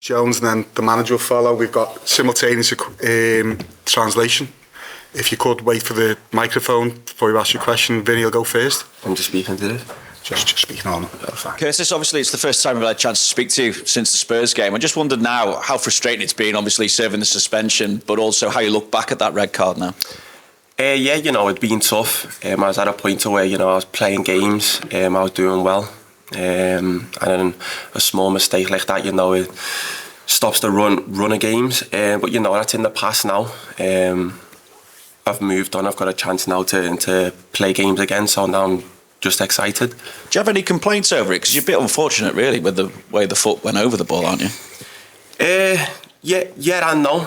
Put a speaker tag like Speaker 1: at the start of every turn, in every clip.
Speaker 1: Jones, and then the manager will follow. We've got simultaneous translation. If you could wait for the microphone before you ask your question, Vinny will go first.
Speaker 2: I'm just speaking to it.
Speaker 1: Just speaking on.
Speaker 3: Curtis, obviously it's the first time I've had a chance to speak to you since the Spurs game. I just wondered now how frustrating it's been, obviously serving the suspension, but also how you look back at that red card now.
Speaker 2: Yeah, it'd been tough. I was at a point where, I was playing games, I was doing well. And then a small mistake like that, it stops the run of games. But, that's in the past now. I've moved on, I've got a chance now to play games again, so now I'm just excited.
Speaker 3: Do you have any complaints over it? Because you're a bit unfortunate, really, with the way the foot went over the ball, aren't you?
Speaker 2: Yeah and no.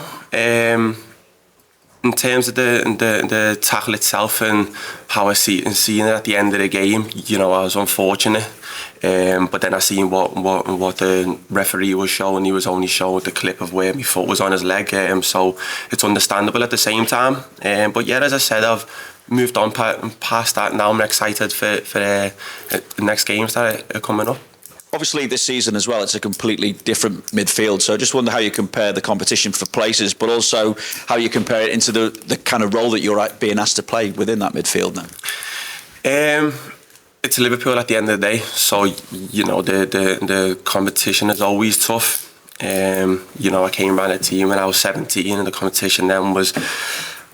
Speaker 2: In terms of the tackle itself and how I seeing it at the end of the game, I was unfortunate. But then I seen what the referee was showing. He was only showing the clip of where my foot was on his leg. So it's understandable at the same time. But yeah, as I said, I've moved on past that. Now I'm excited for the next games that are coming up.
Speaker 3: Obviously this season as well, it's a completely different midfield, so I just wonder how you compare the competition for places, but also how you compare it into the kind of role that you're being asked to play within that midfield now.
Speaker 2: It's Liverpool at the end of the day, so the competition is always tough. I came around a team when I was 17 and the competition then was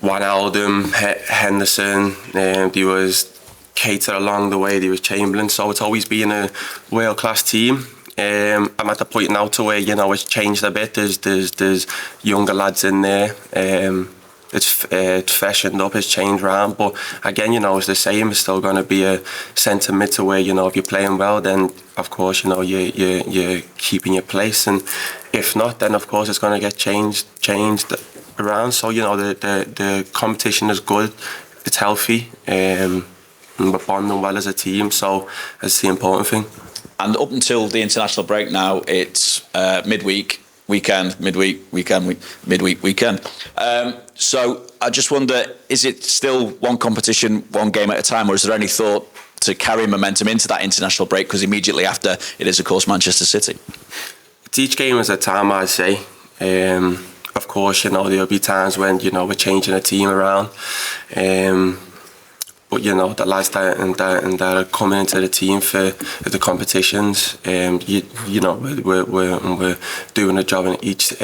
Speaker 2: Wijnaldum, Henderson, there was Cater along the way, there was Chamberlain, so it's always been a world-class team. I'm at the point now to where, it's changed a bit. There's younger lads in there. It's freshened up, it's changed around, but again, it's the same. It's still going to be a centre mid to where, if you're playing well, then of course, you're keeping your place, and if not, then of course it's going to get changed around. So, the competition is good, it's healthy. We're bonding well as a team, so that's the important thing.
Speaker 3: And up until the international break now, it's midweek, weekend, midweek, weekend, midweek, weekend. So I just wonder, is it still one competition, one game at a time, or is there any thought to carry momentum into that international break? Because immediately after, it is, of course, Manchester City.
Speaker 2: It's each game at a time, I'd say. Of course, there'll be times when, we're changing a team around. But the lads that are coming into the team for the competitions, we're doing a job in each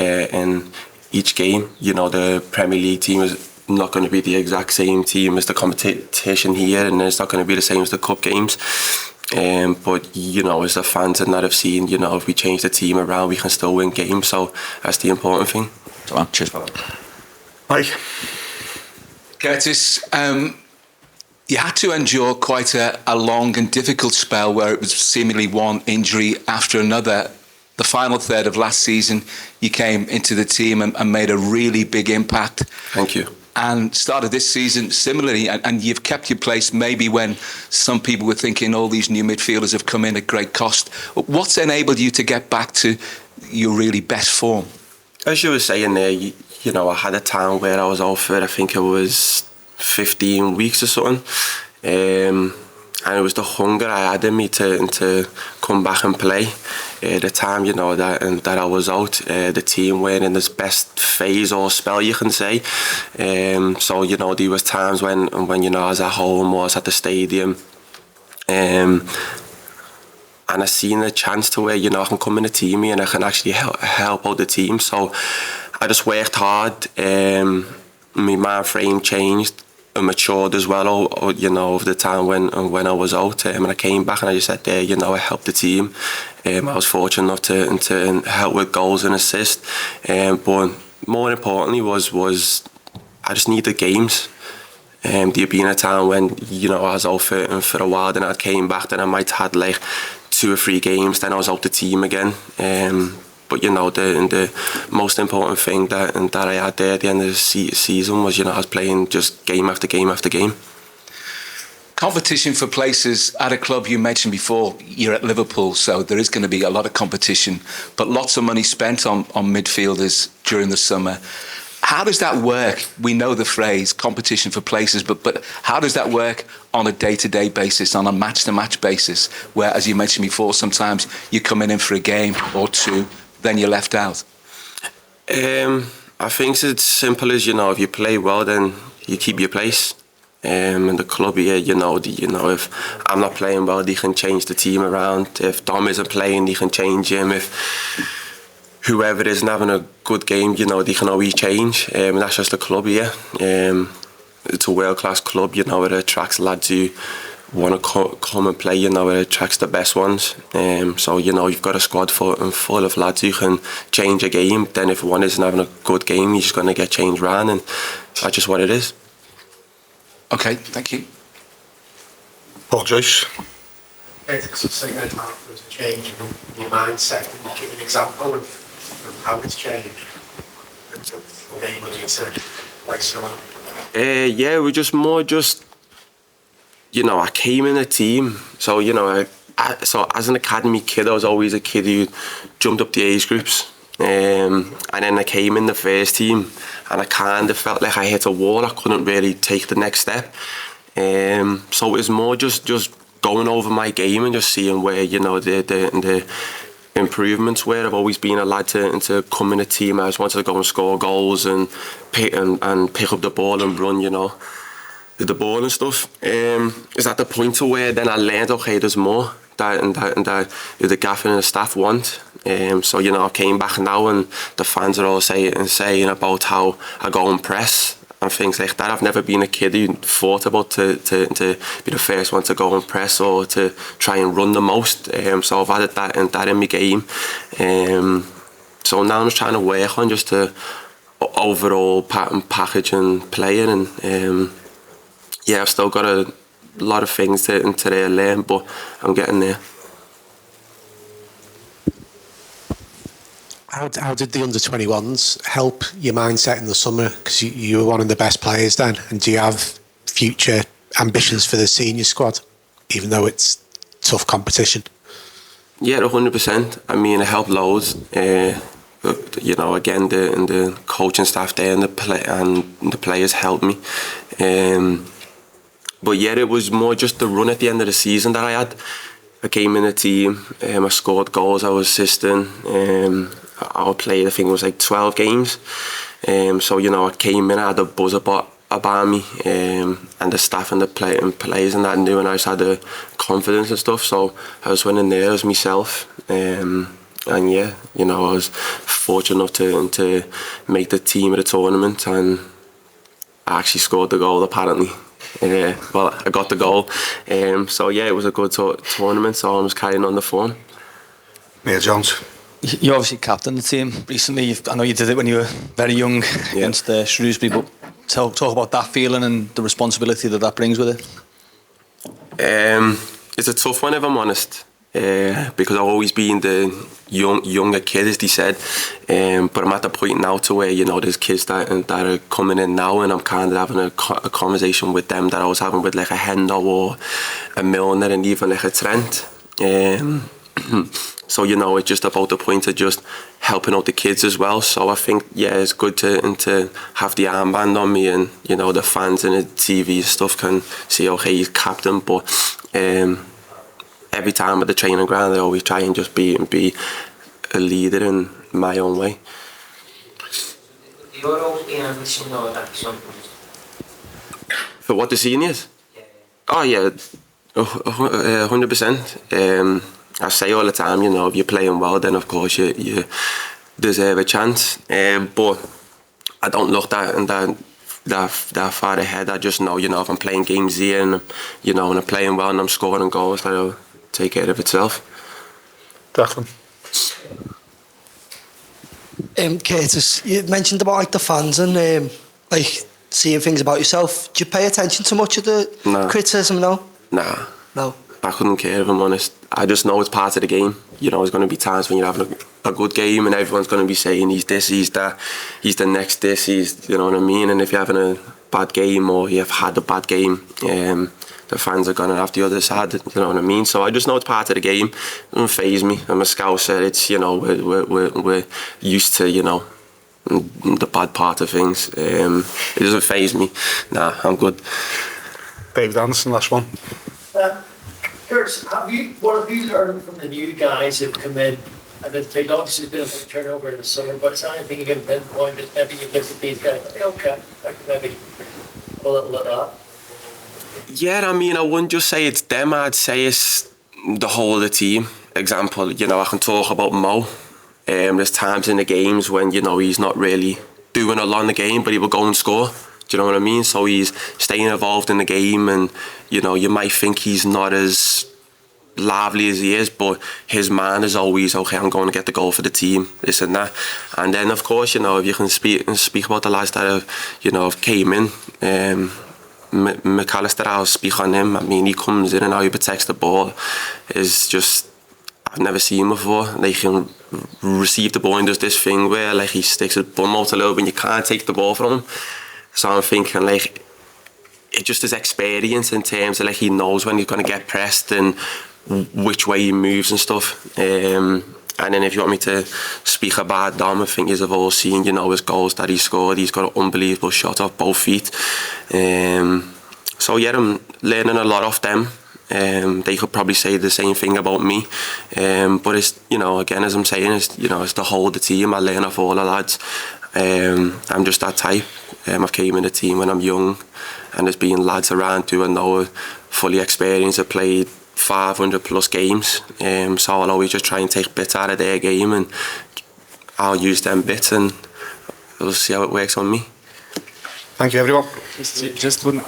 Speaker 2: game. The Premier League team is not going to be the exact same team as the competition here, and it's not going to be the same as the cup games. But as the fans and that have seen, if we change the team around, we can still win games. So that's the important thing.
Speaker 3: Come on, cheers,
Speaker 1: Mike.
Speaker 4: Curtis, you had to endure quite a long and difficult spell where it was seemingly one injury after another. The final third of last season, you came into the team and made a really big impact.
Speaker 2: Thank you.
Speaker 4: And started this season similarly, and you've kept your place maybe when some people were thinking all these new midfielders have come in at great cost. What's enabled you to get back to your really best form?
Speaker 2: As you were saying there, I had a time where I was out for, I think it was 15 weeks or something, and it was the hunger I had in me to come back and play. The time that I was out, the team weren't in its best phase or spell, you can say. So there was times when I was at home or I was at the stadium, and I seen a chance to where I can come in a team and I can actually help out the team. So I just worked hard. My mind frame changed. I matured as well, over the time when I was out. And I came back and I just said, I helped the team. I was fortunate enough to help with goals and assists. But more importantly was I just needed games. There'd been a time when I was out for a while, then I came back, then I might have had like 2 or 3 games, then I was out the team again. But the most important thing that I had there at the end of the season was I was playing just game after game after game.
Speaker 4: Competition for places at a club, you mentioned before, you're at Liverpool, so there is going to be a lot of competition, but lots of money spent on midfielders during the summer. How does that work? We know the phrase competition for places, but how does that work on a day-to-day basis, on a match-to-match basis, where, as you mentioned before, sometimes you're coming in for a game or 2, then you're left out?
Speaker 2: I think it's as simple as, if you play well, then you keep your place. In the club here, if I'm not playing well, they can change the team around. If Dom isn't playing, they can change him. If whoever isn't having a good game, they can always change. And that's just the club here. It's a world-class club, it attracts lads who want to come and play, it attracts the best ones. So, you've got a squad full of lads who can change a game. Then if one isn't having a good game, he's just going to get changed around, and that's just what it is.
Speaker 4: Okay, thank you.
Speaker 1: Paul Joyce.
Speaker 5: It's a second half, there's a change in your mindset. Can you give an example of how it's changed? What able you to like someone?
Speaker 2: Yeah, we're just more I came in a team. So, so as an academy kid, I was always a kid who jumped up the age groups. And then I came in the first team, and I kind of felt like I hit a wall. I couldn't really take the next step. So it was more just going over my game and just seeing where the improvements were. I've always been a lad to come in a team. I just wanted to go and score goals and pick up the ball and run. The ball and stuff. Is at the point to where then I learned, okay, there's more that the gaffer and the staff want. So I came back now, and the fans are all saying about how I go and press and things like that. I've never been a kid who thought about to be the first one to go and press or to try and run the most. So I've added that in my game. So now I'm just trying to work on just the overall package and playing, and I've still got a lot of things to learn, but I'm getting there.
Speaker 5: How did the under-21s help your mindset in the summer? Because you were one of the best players then, and do you have future ambitions for the senior squad, even though it's tough competition?
Speaker 2: Yeah, 100%. I mean, it helped loads. Again, the coaching staff there and the players helped me. But yeah, it was more just the run at the end of the season that I had. I came in the team, I scored goals, I was assisting. I played, I think it was like 12 games. So, I came in, I had a buzz about me, and the staff and the players and that knew, and I just had the confidence and stuff. So I was winning there as myself. And yeah, I was fortunate enough to make the team at the tournament, and I actually scored the goal apparently. Well, I got the goal. So yeah, it was a good tournament, so I was carrying on the form.
Speaker 1: Neil Jones.
Speaker 6: You obviously captained the team recently. I know you did it when you were very young against Shrewsbury, but talk about that feeling and the responsibility that brings with it.
Speaker 2: It's a tough one, if I'm honest, because I've always been the younger kid, as they said. But I'm at the point now to where there's kids that are coming in now, and I'm kind of having a conversation with them that I was having with like a Hendo or a Milner and even like a Trent. So it's just about the point of just helping out the kids as well. So I think it's good to have the armband on me, and the fans and the TV stuff can see, okay, he's captain. But every time at the training ground, I always try and just be a leader in my own way. For what, the seniors? Oh yeah, 100%. I say all the time, if you're playing well, then of course you deserve a chance. But I don't look that far ahead. I just know, if I'm playing games here and and I'm playing well and I'm scoring goals, that'll take care of itself.
Speaker 1: Declan.
Speaker 7: Curtis, you mentioned about the fans and seeing things about yourself. Do you pay attention to much of the criticism now?
Speaker 2: Nah.
Speaker 7: No.
Speaker 2: I couldn't care, if I'm honest. I just know it's part of the game. There's going to be times when you're having a good game and everyone's going to be saying he's this, he's that, he's the next this, he's, you know what I mean? And if you're having a bad game or you've had a bad game, the fans are going to have the other side, you know what I mean? So I just know it's part of the game. It doesn't faze me. I'm a Scouser. It's, we're used to, the bad part of things. It doesn't faze me. Nah, I'm good.
Speaker 1: David Anderson, last one.
Speaker 8: Curtis, what have you learned from the new guys who've come in And they've obviously been a bit of turnover in the summer, but it's not anything you can pinpoint that maybe you give to these guys. Okay, I can maybe a little of that.
Speaker 2: Yeah, I mean, I wouldn't just say it's them, I'd say it's the whole of the team. Example, you know, I can talk about Mo. There's times in the games when, you know, he's not really doing a lot in the game, but he will go and score. Do you know what I mean? So he's staying involved in the game, and, you know, you might think he's not as lively as he is, but his man is always, okay, I'm going to get the goal for the team, this and that. And then, of course, you know, if you can speak about the lads that have, you know, have came in, McAllister, I'll speak on him. I mean, he comes in and how he protects the ball is just, I've never seen him before. Like, he can receive the ball and does this thing where, like, he sticks his bum out a little bit and you can't take the ball from him. So I'm thinking, like, it just his experience in terms of, like, he knows when he's going to get pressed and which way he moves and stuff. And then if you want me to speak about Dom, I think you've all seen, you know, his goals that he scored. He's got an unbelievable shot off both feet. So yeah, I'm learning a lot off them. They could probably say the same thing about me. But it's, you know, again, as I'm saying, it's, you know, it's the whole of the team. I learn off all the lads. I'm just that type. I've came in the team when I'm young, and there's been lads around who I know are fully experienced, have played 500 plus games, so I'll always just try and take bits out of their game, and I'll use them bits, and we'll see how it works on me.
Speaker 1: Thank you, everyone.
Speaker 9: Just one